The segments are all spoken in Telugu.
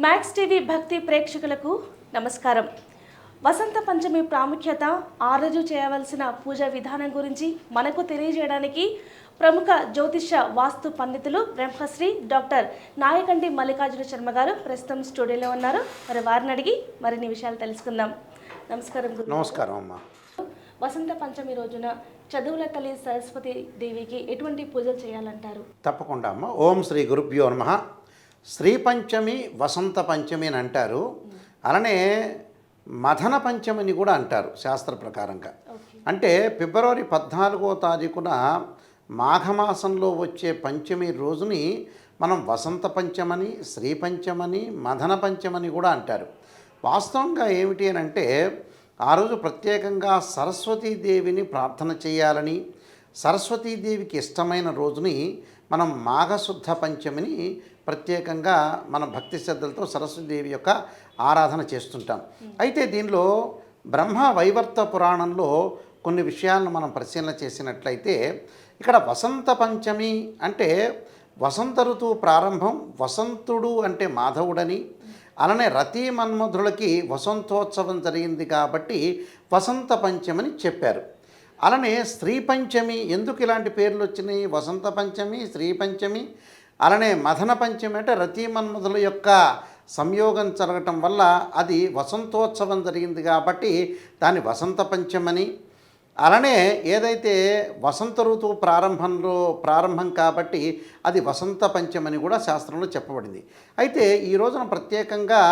మ్యాక్స్ టీవీ భక్తి ప్రేక్షకులకు నమస్కారం. వసంత పంచమి ప్రాముఖ్యత, ఆ రోజు చేయవలసిన పూజా విధానం గురించి మనకు తెలియజేయడానికి ప్రముఖ జ్యోతిష వాస్తు పండితులు బ్రహ్మశ్రీ డాక్టర్ నాయకంటి మల్లికార్జున శర్మ గారు ప్రస్తుతం స్టూడియోలో ఉన్నారు. మరి వారిని అడిగి మరిన్ని విషయాలు తెలుసుకుందాం. నమస్కారం గురు. నమస్కారం అమ్మా. వసంత పంచమి రోజున చదువుల తల్లి సరస్వతి దేవికి ఎటువంటి పూజలు చేయాలంటారు? తప్పకుండా అమ్మ. ఓం శ్రీ గురుభ్యో నమః. శ్రీ పంచమి, వసంత పంచమి అని అంటారు. అలానే మదన పంచమిని కూడా అంటారు శాస్త్ర ప్రకారంగా. అంటే ఫిబ్రవరి 14వ తారీఖున మాఘమాసంలో వచ్చే పంచమి రోజుని మనం వసంత పంచమని, శ్రీ పంచమని, మదన పంచమని కూడా అంటారు. వాస్తవంగా ఏమిటి అని అంటే ఆ రోజు ప్రత్యేకంగా సరస్వతీదేవిని ప్రార్థన చేయాలని, సరస్వతీదేవికి ఇష్టమైన రోజుని మనం మాఘశుద్ధ పంచమిని ప్రత్యేకంగా మన భక్తి శ్రద్ధలతో సరస్వతీదేవి యొక్క ఆరాధన చేస్తుంటాం. అయితే దీనిలో బ్రహ్మ వైవర్త పురాణంలో కొన్ని విషయాలను మనం పరిశీలన చేసినట్లయితే ఇక్కడ వసంత పంచమి అంటే వసంత ఋతువు ప్రారంభం, వసంతుడు అంటే మాధవుడని, అలానే రతి మన్మధులకి వసంతోత్సవం జరిగింది కాబట్టి వసంత పంచమని చెప్పారు. అలానే స్త్రీ పంచమి ఎందుకు ఇలాంటి పేర్లు వచ్చినాయి? వసంత పంచమి, స్త్రీ పంచమి, అలానే మదన పంచమి అంటే రతి మన్మధుల యొక్క సంయోగం జరగటం వల్ల అది వసంతోత్సవం జరిగింది కాబట్టి దాన్ని వసంత పంచమని, అలానే ఏదైతే వసంత ఋతువు ప్రారంభం కాబట్టి అది వసంత పంచమని కూడా శాస్త్రంలో చెప్పబడింది. అయితే ఈ రోజున ప్రత్యేకంగా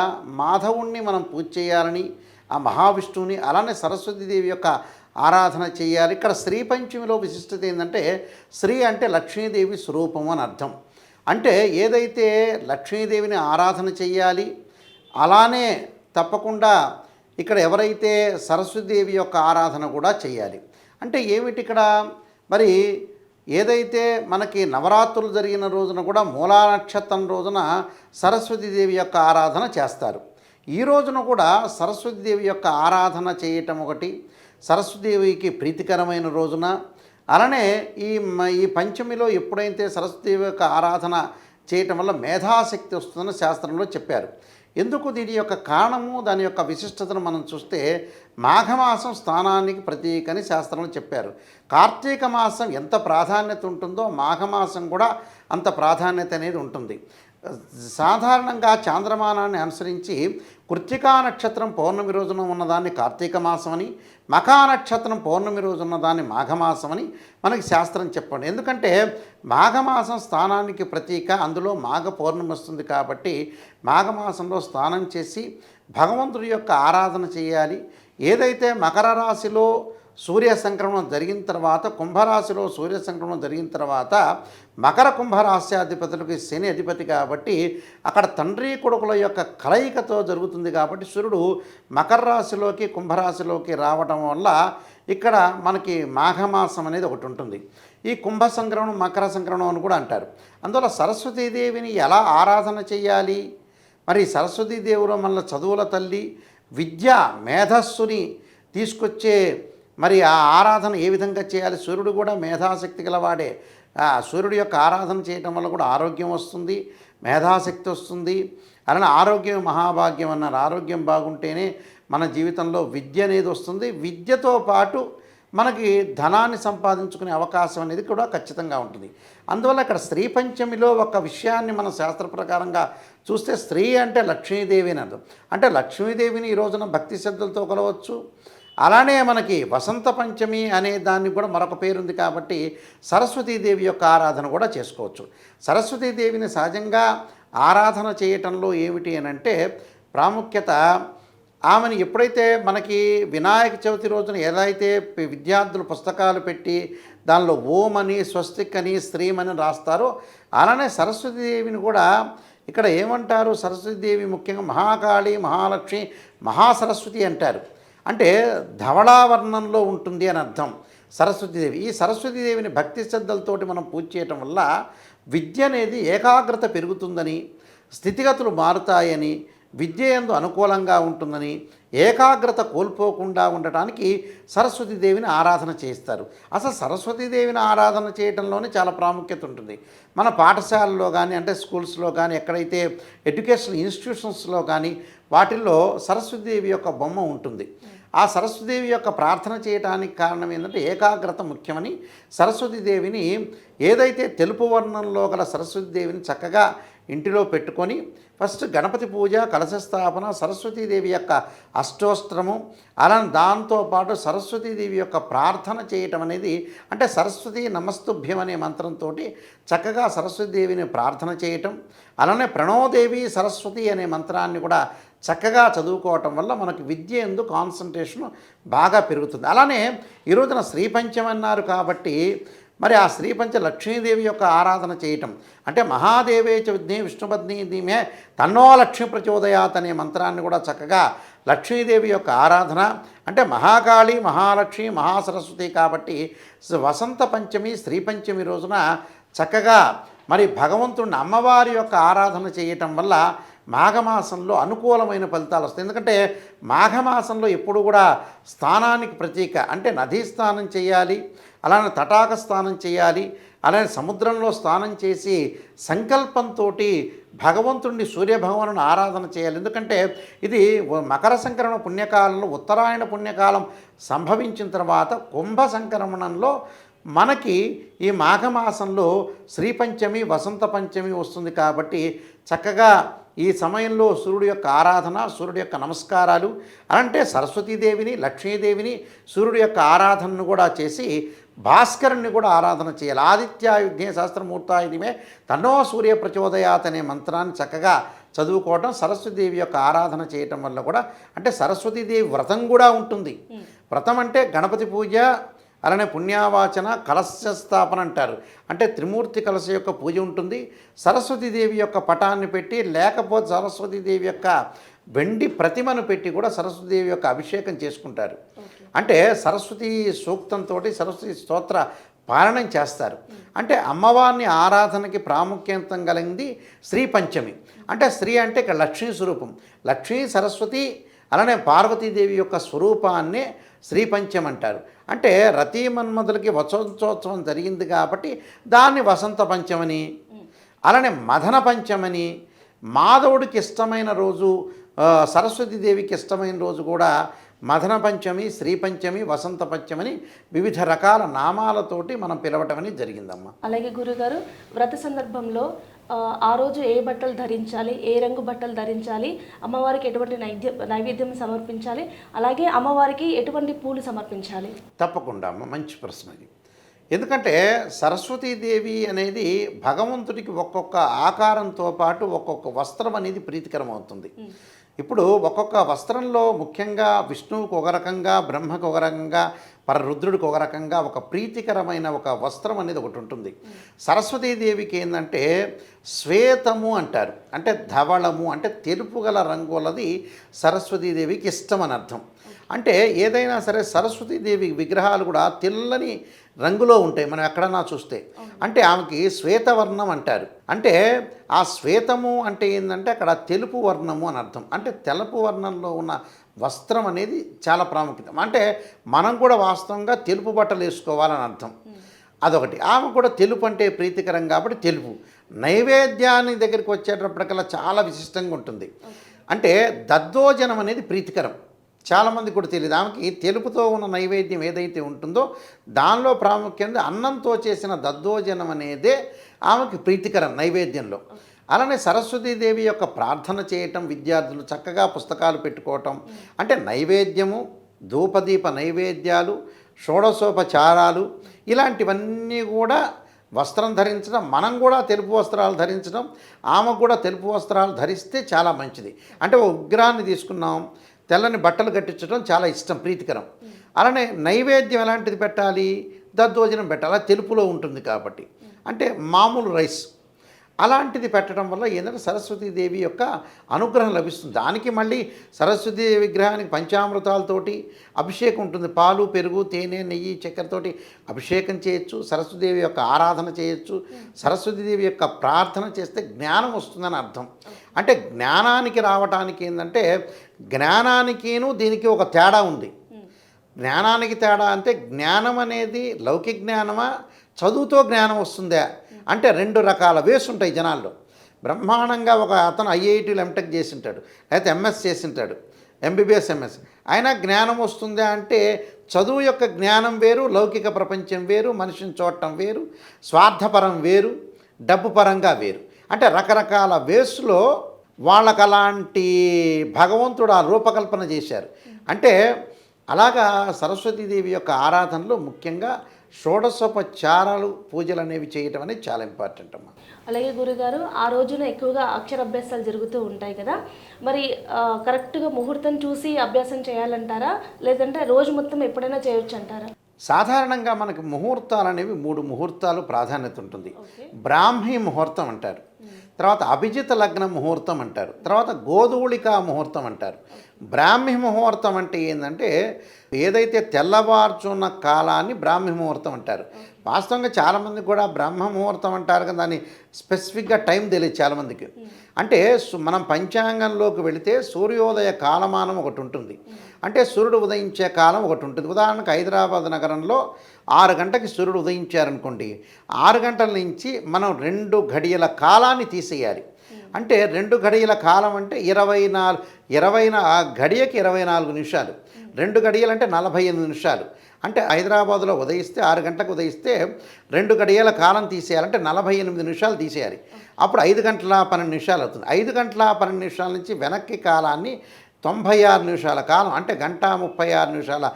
మాధవుణ్ణి మనం పూజ చేయాలని, ఆ మహావిష్ణువుని, అలానే సరస్వతీదేవి యొక్క ఆరాధన చేయాలి. ఇక్కడ శ్రీ పంచమిలో విశిష్టత ఏంటంటే శ్రీ అంటే లక్ష్మీదేవి స్వరూపం అని అర్థం. అంటే ఏదైతే లక్ష్మీదేవిని ఆరాధన చేయాలి, అలానే తప్పకుండా ఇక్కడ ఎవరైతే సరస్వతీదేవి యొక్క ఆరాధన కూడా చేయాలి. అంటే ఏమిటి ఇక్కడ మరి ఏదైతే మనకి నవరాత్రులు జరిగిన రోజున కూడా మూలా నక్షత్రం రోజున సరస్వతీదేవి యొక్క ఆరాధన చేస్తారు. ఈ రోజున కూడా సరస్వతీదేవి యొక్క ఆరాధన చేయటం ఒకటి, సరస్వతీదేవికి ప్రీతికరమైన రోజున. అలానే ఈ పంచమిలో ఎప్పుడైతే సరస్వతీదేవి యొక్క ఆరాధన చేయటం వల్ల మేధాశక్తి వస్తుందని శాస్త్రంలో చెప్పారు. ఎందుకు దీని యొక్క కారణము, దాని యొక్క విశిష్టతను మనం చూస్తే మాఘమాసం స్థానానికి ప్రతీకని శాస్త్రంలో చెప్పారు. కార్తీక మాసం ఎంత ప్రాధాన్యత ఉంటుందో మాఘమాసం కూడా అంత ప్రాధాన్యత అనేది ఉంటుంది. సాధారణంగా చాంద్రమానాన్ని అనుసరించి కృత్తికా నక్షత్రం పౌర్ణమి రోజున ఉన్నదాన్ని కార్తీక మాసం అని, మఖా నక్షత్రం పౌర్ణమి రోజు ఉన్నదాన్ని మాఘమాసం అని మనకి శాస్త్రం చెప్పండి. ఎందుకంటే మాఘమాసం స్థానానికి ప్రతీక, అందులో మాఘ పౌర్ణమి వస్తుంది కాబట్టి మాఘమాసంలో స్నానం చేసి భగవంతుడి యొక్క ఆరాధన చేయాలి. ఏదైతే మకర రాశిలో సూర్య సంక్రమణం జరిగిన తర్వాత, కుంభరాశిలో సూర్య సంక్రమణం జరిగిన తర్వాత మకర కుంభరాశ్యాధిపతులకి శని అధిపతి కాబట్టి అక్కడ తండ్రి కొడుకుల యొక్క కలయికతో జరుగుతుంది కాబట్టి సూర్యుడు మకర రాశిలోకి కుంభరాశిలోకి రావడం వల్ల ఇక్కడ మనకి మాఘమాసం అనేది ఒకటి ఉంటుంది. ఈ కుంభ సంక్రమణం, మకర సంక్రమణం అని కూడా అంటారు. అందువల్ల సరస్వతీదేవిని ఎలా ఆరాధన చేయాలి? మరి సరస్వతీదేవిలో మన చదువుల తల్లి, విద్య, మేధస్సుని తీసుకొచ్చే మరి ఆ ఆరాధన ఏ విధంగా చేయాలి? సూర్యుడు కూడా మేధాశక్తి గలవాడే. సూర్యుడి యొక్క ఆరాధన చేయటం వల్ల కూడా ఆరోగ్యం వస్తుంది, మేధాశక్తి వస్తుంది. అలానే ఆరోగ్యం మహాభాగ్యం అన్నారు. ఆరోగ్యం బాగుంటేనే మన జీవితంలో విద్య అనేది వస్తుంది. విద్యతో పాటు మనకి ధనాన్ని సంపాదించుకునే అవకాశం అనేది కూడా ఖచ్చితంగా ఉంటుంది. అందువల్ల ఇక్కడ స్త్రీ పంచమిలో ఒక విషయాన్ని మన శాస్త్ర ప్రకారంగా చూస్తే స్త్రీ అంటే లక్ష్మీదేవి అని అర్థం. అంటే లక్ష్మీదేవిని ఈ రోజున భక్తి శ్రద్ధలతో కొలవచ్చు. అలానే మనకి వసంత పంచమి అనే దానికి కూడా మరొక పేరుంది కాబట్టి సరస్వతీదేవి యొక్క ఆరాధన కూడా చేసుకోవచ్చు. సరస్వతీదేవిని సహజంగా ఆరాధన చేయటంలో ఏమిటి అని అంటే ప్రాముఖ్యత, ఆమెను ఎప్పుడైతే మనకి వినాయక చవితి రోజున ఏదైతే విద్యార్థులు పుస్తకాలు పెట్టి దానిలో ఓం అని, స్వస్తిక్ అని, శ్రీమని రాస్తారో అలానే సరస్వతీదేవిని కూడా ఇక్కడ ఏమంటారు? సరస్వతీదేవి ముఖ్యంగా మహాకాళి, మహాలక్ష్మి, మహాసరస్వతి అంటారు. అంటే ధవళావర్ణంలో ఉంటుంది అని అర్థం సరస్వతీదేవి. ఈ సరస్వతీదేవిని భక్తి శ్రద్ధలతోటి మనం పూజ చేయటం వల్ల విద్య అనేది ఏకాగ్రత పెరుగుతుందని, స్థితిగతులు మారుతాయని, విద్య యందు అనుకూలంగా ఉంటుందని, ఏకాగ్రత కోల్పోకుండా ఉండటానికి సరస్వతీదేవిని ఆరాధన చేస్తారు. అసలు సరస్వతీదేవిని ఆరాధన చేయడంలోనే చాలా ప్రాముఖ్యత ఉంటుంది. మన పాఠశాలలో కానీ, అంటే స్కూల్స్లో కానీ, ఎక్కడైతే ఎడ్యుకేషనల్ ఇన్స్టిట్యూషన్స్లో కానీ వాటిల్లో సరస్వతీదేవి యొక్క బొమ్మ ఉంటుంది. ఆ సరస్వతీదేవి యొక్క ప్రార్థన చేయడానికి కారణం ఏంటంటే ఏకాగ్రత ముఖ్యమని, సరస్వతీదేవిని ఏదైతే తెలుపు వర్ణంలో గల సరస్వతీదేవిని చక్కగా ఇంటిలో పెట్టుకొని ఫస్ట్ గణపతి పూజ, కలశ స్థాపన, సరస్వతీదేవి యొక్క అష్టోత్తరము, అలా దాంతోపాటు సరస్వతీదేవి యొక్క ప్రార్థన చేయటం అనేది, అంటే సరస్వతి నమస్తుభ్యం అనే మంత్రంతో చక్కగా సరస్వతీదేవిని ప్రార్థన చేయటం, అలానే ప్రణవదేవి సరస్వతి అనే మంత్రాన్ని కూడా చక్కగా చదువుకోవటం వల్ల మనకు విద్య యందు కాన్సన్ట్రేషన్ బాగా పెరుగుతుంది. అలానే ఈ రోజున శ్రీ పంచమి అన్నారు కాబట్టి మరి ఆ శ్రీపంచ లక్ష్మీదేవి యొక్క ఆరాధన చేయటం, అంటే మహాదేవే చ విద్యే విష్ణుపత్ని ధీమే తన్నో లక్ష్మీ ప్రచోదయాత్ అనే మంత్రాన్ని కూడా చక్కగా లక్ష్మీదేవి యొక్క ఆరాధన, అంటే మహాకాళి, మహాలక్ష్మి, మహాసరస్వతి కాబట్టి వసంత పంచమి, శ్రీ పంచమి రోజున చక్కగా మరి భగవంతుడిని అమ్మవారి యొక్క ఆరాధన చేయటం వల్ల మాఘమాసంలో అనుకూలమైన ఫలితాలు వస్తాయి. ఎందుకంటే మాఘమాసంలో ఎప్పుడు కూడా స్నానానికి ప్రతీక, అంటే నదీ స్నానం చేయాలి, అలానే తటాక స్నానం చేయాలి, అలానే సముద్రంలో స్నానం చేసి సంకల్పంతో భగవంతుడిని సూర్యభగవాను ఆరాధన చేయాలి. ఎందుకంటే ఇది మకర సంక్రమణ పుణ్యకాలంలో, ఉత్తరాయణ పుణ్యకాలం సంభవించిన తర్వాత కుంభ సంక్రమణంలో మనకి ఈ మాఘమాసంలో శ్రీపంచమి, వసంత పంచమి వస్తుంది. కాబట్టి చక్కగా ఈ సమయంలో సూర్యుడి యొక్క ఆరాధన, సూర్యుడి యొక్క నమస్కారాలు, అంటే సరస్వతీదేవిని, లక్ష్మీదేవిని, సూర్యుడి యొక్క ఆరాధనను కూడా చేసి భాస్కరుణ్ణి కూడా ఆరాధన చేయాలి. ఆదిత్యాయుధ్యే సహస్రమూర్తాయుధిమే తన్నో సూర్య ప్రచోదయాత్ అనే మంత్రాన్ని చక్కగా చదువుకోవటం, సరస్వతీదేవి యొక్క ఆరాధన చేయటం వల్ల కూడా, అంటే సరస్వతీదేవి వ్రతం కూడా ఉంటుంది. వ్రతం అంటే గణపతి పూజ, అలానే పుణ్యావాచన, కలశ స్థాపన అంటారు. అంటే త్రిమూర్తి కలశ యొక్క పూజ ఉంటుంది. సరస్వతీదేవి యొక్క పటాన్ని పెట్టి, లేకపోతే సరస్వతీదేవి యొక్క వెండి ప్రతిమను పెట్టి కూడా సరస్వతీదేవి యొక్క అభిషేకం చేసుకుంటారు. అంటే సరస్వతి సూక్తంతో సరస్వతి స్తోత్ర పారాయణం చేస్తారు. అంటే అమ్మవారిని ఆరాధనకి ప్రాముఖ్యత కలిగింది శ్రీ పంచమి. అంటే శ్రీ అంటే ఇక్కడ లక్ష్మీ స్వరూపం, లక్ష్మీ సరస్వతి, అలానే పార్వతీదేవి యొక్క స్వరూపాన్నే శ్రీ పంచమి అంటారు. అంటే రతీ మన్మధులకి వసంతోత్సవం జరిగింది కాబట్టి దాన్ని వసంత పంచమని, అలానే మదన పంచమని, మాధవుడికి ఇష్టమైన రోజు, సరస్వతీదేవికి ఇష్టమైన రోజు కూడా మదన పంచమి, శ్రీ పంచమి, వసంత పంచమని వివిధ రకాల నామాలతోటి మనం పిలవటం అనేది జరిగిందమ్మ. అలాగే గురుగారు, వ్రత సందర్భంలో ఆ రోజు ఏ బట్టలు ధరించాలి, ఏ రంగు బట్టలు ధరించాలి, అమ్మవారికి ఎటువంటి నైవేద్యం సమర్పించాలి, అలాగే అమ్మవారికి ఎటువంటి పూలు సమర్పించాలి? తప్పకుండా అమ్మ, మంచి ప్రశ్న ఇది. ఎందుకంటే సరస్వతీదేవి అనేది భగవంతుడికి ఒక్కొక్క ఆకారంతో పాటు ఒక్కొక్క వస్త్రం అనేది ప్రీతికరం అవుతుంది. ఇప్పుడు ఒక్కొక్క వస్త్రంలో ముఖ్యంగా విష్ణువుకు ఒక రకంగా, బ్రహ్మకు ఒక రకంగా, పరరుద్రుడికి ఒక రకంగా ఒక ప్రీతికరమైన ఒక వస్త్రం అనేది ఒకటి ఉంటుంది. సరస్వతీదేవికి ఏంటంటే శ్వేతము అంటారు, అంటే ధవళము, అంటే తెలుపు గల రంగులది సరస్వతీదేవికి ఇష్టం అని అర్థం. అంటే ఏదైనా సరే సరస్వతీదేవి విగ్రహాలు కూడా తెల్లని రంగులో ఉంటాయి మనం ఎక్కడన్నా చూస్తే. అంటే ఆమెకి శ్వేతవర్ణం అంటారు. అంటే ఆ శ్వేతము అంటే ఏంటంటే అక్కడ తెలుపు వర్ణము అని అర్థం. అంటే తెలుపు వర్ణంలో ఉన్న వస్త్రం అనేది చాలా ప్రాముఖ్యత. అంటే మనం కూడా వాస్తవంగా తెలుపు బట్టలు వేసుకోవాలని అర్థం. అదొకటి. ఆమె కూడా తెలుపు అంటే ప్రీతికరం కాబట్టి తెలుపు. నైవేద్యాన్ని దగ్గరికి వచ్చేటప్పటికల్లా చాలా విశిష్టంగా ఉంటుంది. అంటే దద్దోజనం అనేది ప్రీతికరం. చాలామంది కూడా తెలియదు. ఆమెకి తెలుపుతో ఉన్న నైవేద్యం ఏదైతే ఉంటుందో దానిలో ప్రాముఖ్యంగా అన్నంతో చేసిన దద్దోజనం అనేదే ఆమెకి ప్రీతికరం నైవేద్యంలో. అలానే సరస్వతీదేవి యొక్క ప్రార్థన చేయటం, విద్యార్థులు చక్కగా పుస్తకాలు పెట్టుకోవటం, అంటే నైవేద్యము, ధూపదీప నైవేద్యాలు, షోడశోపచారాలు, ఇలాంటివన్నీ కూడా వస్త్రం ధరించడం, మనం కూడా తెలుపు వస్త్రాలు ధరించడం, ఆమెకు కూడా తెలుపు వస్త్రాలు ధరిస్తే చాలా మంచిది. అంటే ఒక విగ్రహాన్ని తీసుకున్నాం, తెల్లని బట్టలు కట్టించడం చాలా ఇష్టం, ప్రీతికరం. అలానే నైవేద్యం ఎలాంటిది పెట్టాలి, దద్దోజనం పెట్టాలి, తెలుపులో ఉంటుంది కాబట్టి, అంటే మామూలు రైస్ అలాంటిది పెట్టడం వల్ల ఏంటంటే సరస్వతీదేవి యొక్క అనుగ్రహం లభిస్తుంది. దానికి మళ్ళీ సరస్వతీదేవి విగ్రహానికి పంచామృతాలతోటి అభిషేకం ఉంటుంది. పాలు, పెరుగు, తేనె, నెయ్యి, చక్కెరతోటి అభిషేకం చేయొచ్చు. సరస్వతీదేవి యొక్క ఆరాధన చేయొచ్చు. సరస్వతీదేవి యొక్క ప్రార్థన చేస్తే జ్ఞానం వస్తుందని అర్థం. అంటే జ్ఞానానికి రావటానికి ఏంటంటే జ్ఞానానికిను దీనికి ఒక తేడా ఉంది. జ్ఞానానికి తేడా అంటే జ్ఞానం అనేది లౌకిక జ్ఞానమా, చదువుతో జ్ఞానం వస్తుందా అంటే రెండు రకాల వేస్ ఉంటాయి జనాల్లో. బ్రహ్మాండంగా ఒక అతను ఐఐటీలో ఎంటెక్ చేసింటాడు, లేకపోతే ఎంఎస్ చేసింటాడు, ఎంబీబీఎస్ ఎంఎస్, అయినా జ్ఞానం వస్తుందా అంటే చదువు యొక్క జ్ఞానం వేరు, లౌకిక ప్రపంచం వేరు, మనిషిని చూడటం వేరు, స్వార్థపరం వేరు, డబ్బు పరంగా వేరు. అంటే రకరకాల వేస్లో వాళ్ళకు అలాంటి భగవంతుడు ఆ రూపకల్పన చేశారు. అంటే అలాగా సరస్వతీదేవి యొక్క ఆరాధనలో ముఖ్యంగా షోడశోపచారాలు పూజలు అనేవి చేయటం అనేది చాలా ఇంపార్టెంట్ అమ్మా. అలాగే గురుగారు, ఆ రోజున ఎక్కువగా అక్షరాభ్యాసాలు జరుగుతూ ఉంటాయి కదా, మరి కరెక్ట్గా ముహూర్తం చూసి అభ్యాసం చేయాలంటారా, లేదంటే రోజు మొత్తం ఎప్పుడైనా చేయొచ్చు అంటారా? సాధారణంగా మనకి ముహూర్తాలు అనేవి 3 ముహూర్తాలు ప్రాధాన్యత ఉంటుంది. బ్రాహ్మీ ముహూర్తం అంటారు, తర్వాత అభిజిత లగ్న ముహూర్తం అంటారు, తర్వాత గోధూళికా ముహూర్తం అంటారు. బ్రాహ్మీ ముహూర్తం అంటే ఏంటంటే ఏదైతే తెల్లవారుచున్న కాలాన్ని బ్రాహ్మీ ముహూర్తం అంటారు. వాస్తవంగా చాలామంది కూడా బ్రహ్మ ముహూర్తం అంటారు కదా, దాన్ని స్పెసిఫిక్గా టైం తెలియదు చాలామందికి. అంటే మనం పంచాంగంలోకి వెళితే సూర్యోదయ కాలమానం ఒకటి ఉంటుంది, అంటే సూర్యుడు ఉదయించే కాలం ఒకటి ఉంటుంది. ఉదాహరణకు హైదరాబాద్ నగరంలో 6 గంటకి సూర్యుడు ఉదయించారనుకోండి, 6 గంటల నుంచి మనం 2 గడియల కాలాన్ని తీసేయాలి. అంటే 2 గడియల కాలం అంటే 24 గడియకి 24 నిమిషాలు, 2 గడియలు అంటే 48 నిమిషాలు. అంటే హైదరాబాద్లో ఉదయిస్తే 6 గంటలకు ఉదయిస్తే 2 గడియల కాలం తీసేయాలంటే 48 నిమిషాలు తీసేయాలి. అప్పుడు 5 గంటల 12 నిమిషాలు అవుతుంది. 5 గంటల 12 నిమిషాల నుంచి వెనక్కి కాలాన్ని 96 నిమిషాల కాలం, అంటే 1:36 నిమిషాల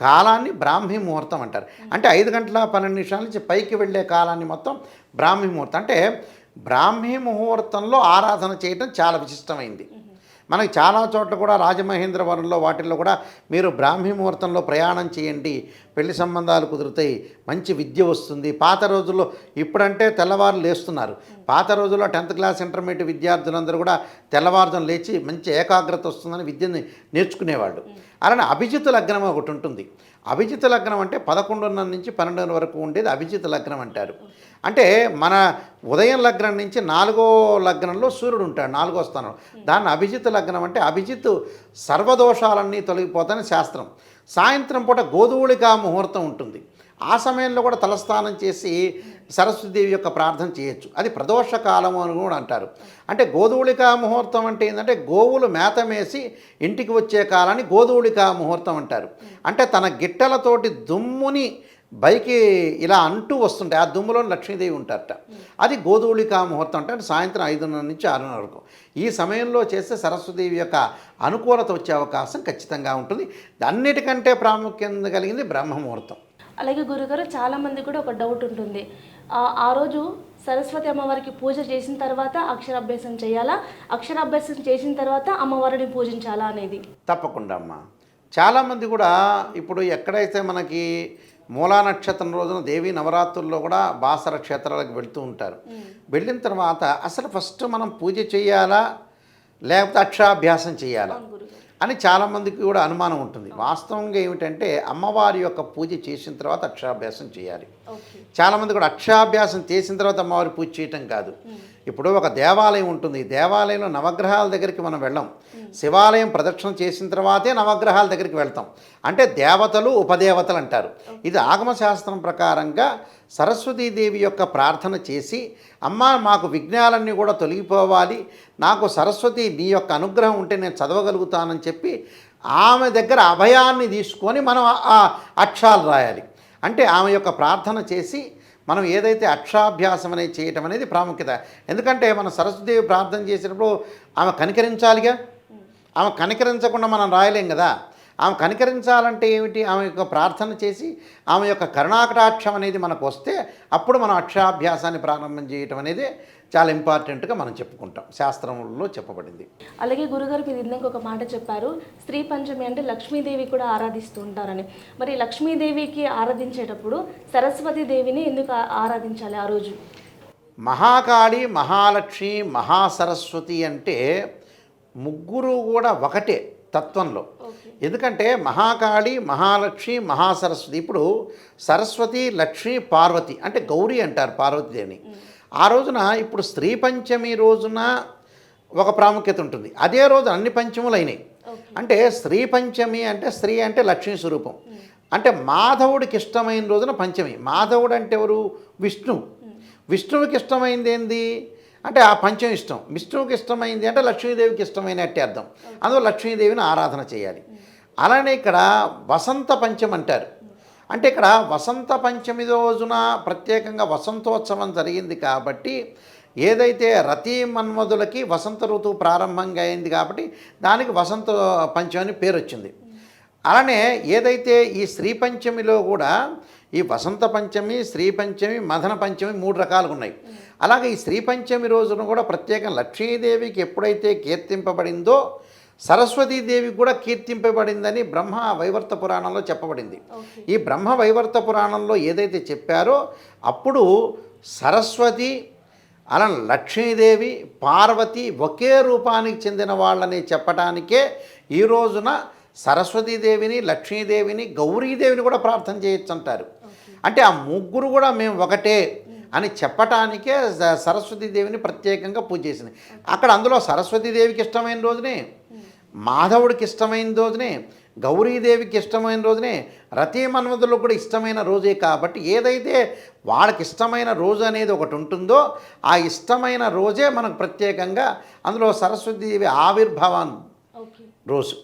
కాలాన్ని బ్రాహ్మీ ముహూర్తం అంటారు. అంటే 5 గంటల 12 నిమిషాల నుంచి పైకి వెళ్ళే కాలాన్ని మొత్తం బ్రాహ్మీ ముహూర్తం. అంటే బ్రాహ్మీ ముహూర్తంలో ఆరాధన చేయటం చాలా విశిష్టమైంది. మనకి చాలా చోట్ల కూడా రాజమహేంద్రవరంలో వాటిల్లో కూడా మీరు బ్రాహ్మీ ముహూర్తంలో ప్రయాణం చేయండి, పెళ్లి సంబంధాలు కుదురుతాయి, మంచి విద్య వస్తుంది. పాత రోజుల్లో, ఇప్పుడంటే తెల్లవారు లేస్తున్నారు, పాత రోజుల్లో 10th క్లాస్ ఇంటర్మీడియట్ విద్యార్థులందరూ కూడా తెల్లవారుజామున లేచి మంచి ఏకాగ్రత వస్తుందని విద్యని నేర్చుకునేవాళ్ళు. అలానే అభిజిత్ లగ్నం ఒకటి ఉంటుంది. అభిజిత్ లగ్నం అంటే 11:30 నుంచి 12 వరకు ఉండేది అభిజిత్ లగ్నం అంటారు. అంటే మన ఉదయం లగ్నం నుంచి 4వ లగ్నంలో సూర్యుడు ఉంటాడు, 4వ స్థానం, దాన్ని అభిజిత్ లగ్నం అంటే అభిజిత్ సర్వదోషాలన్నీ తొలగిపోతాయని శాస్త్రం. సాయంత్రం పూట గోధూళికా ముహూర్తం ఉంటుంది. ఆ సమయంలో కూడా తలస్నానం చేసి సరస్వతీదేవి యొక్క ప్రార్థన చేయొచ్చు. అది ప్రదోష కాలము అని కూడా అంటారు. అంటే గోధూళికా ముహూర్తం అంటే ఏంటంటే గోవులు మేతమేసి ఇంటికి వచ్చే కాలాన్ని గోధూళికా ముహూర్తం అంటారు. అంటే తన గిట్టలతోటి దుమ్ముని బైకి ఇలా అంటూ వస్తుంటే ఆ దుమ్ములో లక్ష్మీదేవి ఉంటారట, అది గోధూళికా ముహూర్తం అంటే సాయంత్రం 5:30 నుంచి 6:30 వరకు. ఈ సమయంలో చేస్తే సరస్వతీదేవి యొక్క అనుకూలత వచ్చే అవకాశం ఖచ్చితంగా ఉంటుంది. అన్నిటికంటే ప్రాముఖ్యత కలిగింది బ్రహ్మ ముహూర్తం. అలాగే గురుగారు, చాలామంది కూడా ఒక డౌట్ ఉంటుంది, ఆ రోజు సరస్వతి అమ్మవారికి పూజ చేసిన తర్వాత అక్షరాభ్యాసం చేయాలా, అక్షరాభ్యాసం చేసిన తర్వాత అమ్మవారిని పూజించాలా అనేది? తప్పకుండా అమ్మ. చాలామంది కూడా ఇప్పుడు ఎక్కడైతే మనకి మూలా నక్షత్రం రోజున దేవీ నవరాత్రుల్లో కూడా బాసర క్షేత్రాలకు వెళ్తూ ఉంటారు. వెళ్ళిన తర్వాత అసలు ఫస్ట్ మనం పూజ చేయాలా లేకపోతే అక్షరాభ్యాసం చేయాలా అని చాలామందికి కూడా అనుమానం ఉంటుంది. వాస్తవంగా ఏమిటంటే అమ్మవారి యొక్క పూజ చేసిన తర్వాత అక్షరాభ్యాసం చేయాలి. చాలామంది కూడా అక్షరాభ్యాసం చేసిన తర్వాత అమ్మవారి పూజ చేయటం కాదు. ఇప్పుడు ఒక దేవాలయం ఉంటుంది, దేవాలయంలో నవగ్రహాల దగ్గరికి మనం వెళ్ళాం, శివాలయం ప్రదక్షిణ చేసిన తర్వాతే నవగ్రహాల దగ్గరికి వెళ్తాం. అంటే దేవతలు ఉపదేవతలు అంటారు. ఇది ఆగమశాస్త్రం ప్రకారంగా సరస్వతీదేవి యొక్క ప్రార్థన చేసి, అమ్మ మాకు విఘ్నాలన్నీ కూడా తొలగిపోవాలి, నాకు సరస్వతి నీ యొక్క అనుగ్రహం ఉంటే నేను చదవగలుగుతానని చెప్పి ఆమె దగ్గర అభయాన్ని తీసుకొని మనం ఆ అక్షరాలు రాయాలి. అంటే ఆమె యొక్క ప్రార్థన చేసి మనం ఏదైతే అక్షరాభ్యాసం అనేది చేయటం అనేది ప్రాముఖ్యత. ఎందుకంటే మనం సరస్వతీదేవి ప్రార్థన చేసినప్పుడు ఆమె కనికరించాలిగా, ఆమె కనికరించకుండా మనం రాయలేం కదా. ఆమె కనికరించాలంటే ఏమిటి, ఆమె యొక్క ప్రార్థన చేసి ఆమె యొక్క కరుణాకటాక్షం అనేది మనకు వస్తే అప్పుడు మనం అక్షరాభ్యాసాన్ని ప్రారంభం చేయటం అనేది చాలా ఇంపార్టెంట్గా మనం చెప్పుకుంటాం, శాస్త్రంలో చెప్పబడింది. అలాగే గురుగారు, మీరు ఇందాక ఒక మాట చెప్పారు, స్త్రీ పంచమి అంటే లక్ష్మీదేవి కూడా ఆరాధిస్తూ ఉంటారని. మరి లక్ష్మీదేవికి ఆరాధించేటప్పుడు సరస్వతీదేవిని ఎందుకు ఆరాధించాలి ఆ రోజు? మహాకాళి, మహాలక్ష్మి, మహాసరస్వతి అంటే ముగ్గురు కూడా ఒకటే తత్వంలో. ఎందుకంటే మహాకాళి, మహాలక్ష్మి, మహాసరస్వతి. ఇప్పుడు సరస్వతి, లక్ష్మి, పార్వతి అంటే గౌరీ అంటారు పార్వతీదేవిని. ఆ రోజున ఇప్పుడు స్త్రీ పంచమి రోజున ఒక ప్రాముఖ్యత ఉంటుంది. అదే రోజు అన్ని పంచములు అయినాయి. ఓకే. అంటే స్త్రీ పంచమి అంటే స్త్రీ అంటే లక్ష్మీ స్వరూపం. అంటే మాధవుడికి ఇష్టమైన రోజున పంచమి. మాధవుడు అంటే ఎవరు? విష్ణువు. విష్ణువుకి ఇష్టమైంది ఏంది అంటే ఆ పంచమి ఇష్టం. విష్ణువుకి ఇష్టమైంది అంటే లక్ష్మీదేవికి ఇష్టమైనట్టే అర్థం. అందులో లక్ష్మీదేవిని ఆరాధన చేయాలి. అలానే ఇక్కడ వసంత పంచమి అంటారు. అంటే ఇక్కడ వసంత పంచమి రోజున ప్రత్యేకంగా వసంతోత్సవం జరిగింది కాబట్టి, ఏదైతే రతి మన్మధులకి వసంత ఋతువు ప్రారంభంగా అయింది కాబట్టి దానికి వసంత పంచమి అని పేరు వచ్చింది. అలానే ఏదైతే ఈ శ్రీ పంచమిలో కూడా ఈ వసంత పంచమి, శ్రీ పంచమి, మదన పంచమి 3 రకాలుగా ఉన్నాయి. అలాగే ఈ శ్రీ పంచమి రోజున కూడా ప్రత్యేకంగా లక్ష్మీదేవికి ఎప్పుడైతే కీర్తింపబడిందో సరస్వతీదేవికి కూడా కీర్తింపబడిందని బ్రహ్మ వైవర్త పురాణంలో చెప్పబడింది. ఈ బ్రహ్మ వైవర్త పురాణంలో ఏదైతే చెప్పారో అప్పుడు సరస్వతి అలా లక్ష్మీదేవి పార్వతి ఒకే రూపానికి చెందిన వాళ్ళని చెప్పటానికే ఈ రోజున సరస్వతీదేవిని, లక్ష్మీదేవిని, గౌరీదేవిని కూడా ప్రార్థన చేయొచ్చు అంటారు. అంటే ఆ ముగ్గురు కూడా మేము ఒకటే అని చెప్పటానికే సరస్వతీదేవిని ప్రత్యేకంగా పూజ చేసింది. అక్కడ అందులో సరస్వతీదేవికి ఇష్టమైన రోజునే, మాధవుడికి ఇష్టమైన రోజునే, గౌరీదేవికి ఇష్టమైన రోజునే, రతి మన్మధులకు కూడా ఇష్టమైన రోజే. కాబట్టి ఏదైతే వాళ్ళకి ఇష్టమైన రోజు అనేది ఒకటి ఉంటుందో ఆ ఇష్టమైన రోజే మనకు ప్రత్యేకంగా అందులో సరస్వతీదేవి ఆవిర్భావం రోజు.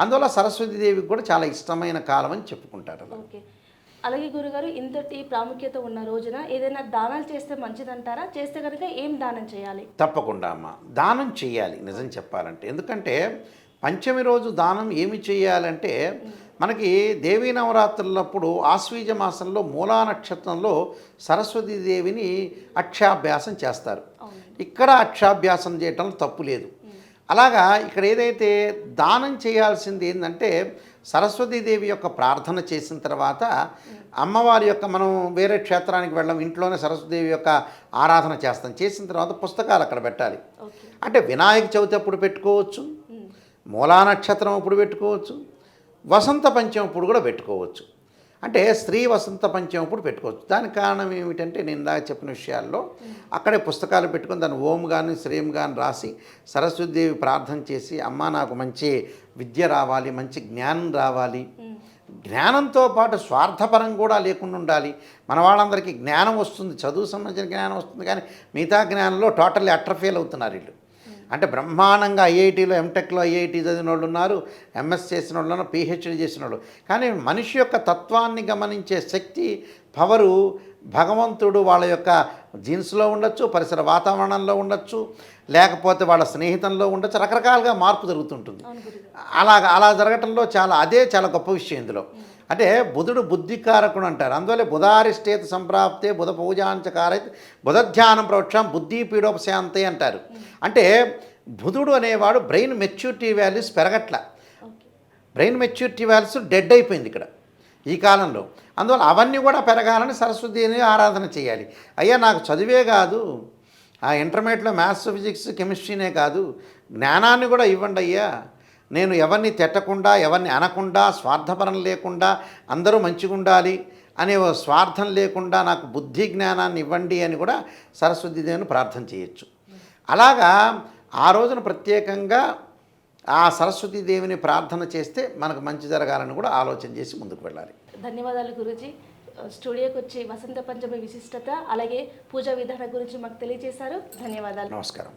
అందువల్ల సరస్వతీదేవికి కూడా చాలా ఇష్టమైన కాలం అని చెప్పుకుంటారు. ఓకే. అలాగే గురుగారు, ఇంతటి ప్రాముఖ్యత ఉన్న రోజున ఏదైనా దానాలు చేస్తే మంచిదంటారా? చేస్తే కనుక ఏం దానం చేయాలి? తప్పకుండా అమ్మ, దానం చేయాలి నిజం చెప్పాలంటే. ఎందుకంటే పంచమి రోజు దానం ఏమి చేయాలంటే, మనకి దేవీ నవరాత్రులప్పుడు ఆశ్వీజ మాసంలో మూలా నక్షత్రంలో సరస్వతీదేవిని అక్షాభ్యాసం చేస్తారు. ఇక్కడ అక్షాభ్యాసం చేయటం తప్పు లేదు. అలాగా ఇక్కడ ఏదైతే దానం చేయాల్సింది ఏంటంటే, సరస్వతీదేవి యొక్క ప్రార్థన చేసిన తర్వాత అమ్మవారి యొక్క మనం వేరే క్షేత్రానికి వెళ్ళం, ఇంట్లోనే సరస్వతీదేవి యొక్క ఆరాధన చేస్తాం. చేసిన తర్వాత పుస్తకాలు అక్కడ పెట్టాలి. అంటే వినాయక చవితి అప్పుడు పెట్టుకోవచ్చు, మూలా నక్షత్రం అప్పుడు పెట్టుకోవచ్చు, వసంత పంచమి అప్పుడు కూడా పెట్టుకోవచ్చు. అంటే స్త్రీ వసంత పంచమి అప్పుడు పెట్టుకోవచ్చు. దానికి కారణం ఏమిటంటే నేను ఇందాక చెప్పిన విషయాల్లో అక్కడే పుస్తకాలు పెట్టుకుని దాన్ని ఓం కానీ శ్రీం కానీ రాసి సరస్వతీదేవి ప్రార్థన చేసి, అమ్మ నాకు మంచి విద్య రావాలి, మంచి జ్ఞానం రావాలి, జ్ఞానంతో పాటు స్వార్థపరం కూడా లేకుండా ఉండాలి. మన వాళ్ళందరికీ జ్ఞానం వస్తుంది, చదువు సంబంధించిన జ్ఞానం వస్తుంది, కానీ మిగతా జ్ఞానంలో టోటల్లీ అట్రఫెయిల్ అవుతున్నారు వీళ్ళు. అంటే బ్రహ్మాండంగా ఐఐటీలో ఎంటెక్లో ఐఐటీ చదివిన వాళ్ళు ఉన్నారు, ఎంఎస్ చేసిన వాళ్ళు ఉన్నారు, పిహెచ్డీ చేసిన వాళ్ళు. కానీ మనిషి యొక్క తత్వాన్ని గమనించే శక్తి, పవరు భగవంతుడు వాళ్ళ యొక్క జీన్స్లో ఉండొచ్చు, పరిసర వాతావరణంలో ఉండొచ్చు, లేకపోతే వాళ్ళ స్నేహితంలో ఉండొచ్చు, రకరకాలుగా మార్పు జరుగుతుంటుంది. అలా జరగటంలో అదే చాలా గొప్ప విషయం ఇందులో. అంటే బుధుడు బుద్ధికారకుడు అంటారు. అందువల్ల బుధారిష్టేత సంప్రాప్తే బుధ పూజాంచకారైతే బుధధ్యానం ప్రవక్షం బుద్ధి పీడోపశాంతే అంటారు. అంటే బుధుడు అనేవాడు బ్రెయిన్ మెచ్యూరిటీ వాల్యూస్ పెరగట్ల, బ్రెయిన్ మెచ్యూరిటీ వాల్యూస్ డెడ్ అయిపోయింది ఇక్కడ ఈ కాలంలో. అందువల్ల అవన్నీ కూడా పెరగాలని సరస్వతిని ఆరాధన చేయాలి. అయ్యా నాకు చదివే కాదు, ఆ ఇంటర్మీడియట్లో మ్యాథ్స్, ఫిజిక్స్, కెమిస్ట్రీనే కాదు, జ్ఞానాన్ని కూడా ఇవ్వండి అయ్యా, నేను ఎవరిని తిట్టకుండా, ఎవరిని అనకుండా, స్వార్థపరం లేకుండా, అందరూ మంచిగా ఉండాలి అనే స్వార్థం లేకుండా నాకు బుద్ధి జ్ఞానాన్ని ఇవ్వండి అని కూడా సరస్వతీదేవిని ప్రార్థన చేయొచ్చు. అలాగా ఆ రోజున ప్రత్యేకంగా ఆ సరస్వతీదేవిని ప్రార్థన చేస్తే మనకు మంచి జరగాలని కూడా ఆలోచన చేసి ముందుకు వెళ్ళాలి. ధన్యవాదాలు గురూజీ. స్టూడియోకి వచ్చి వసంత పంచమి విశిష్టత అలాగే పూజా విధానం గురించి మాకు తెలియజేశారు. ధన్యవాదాలు. నమస్కారం.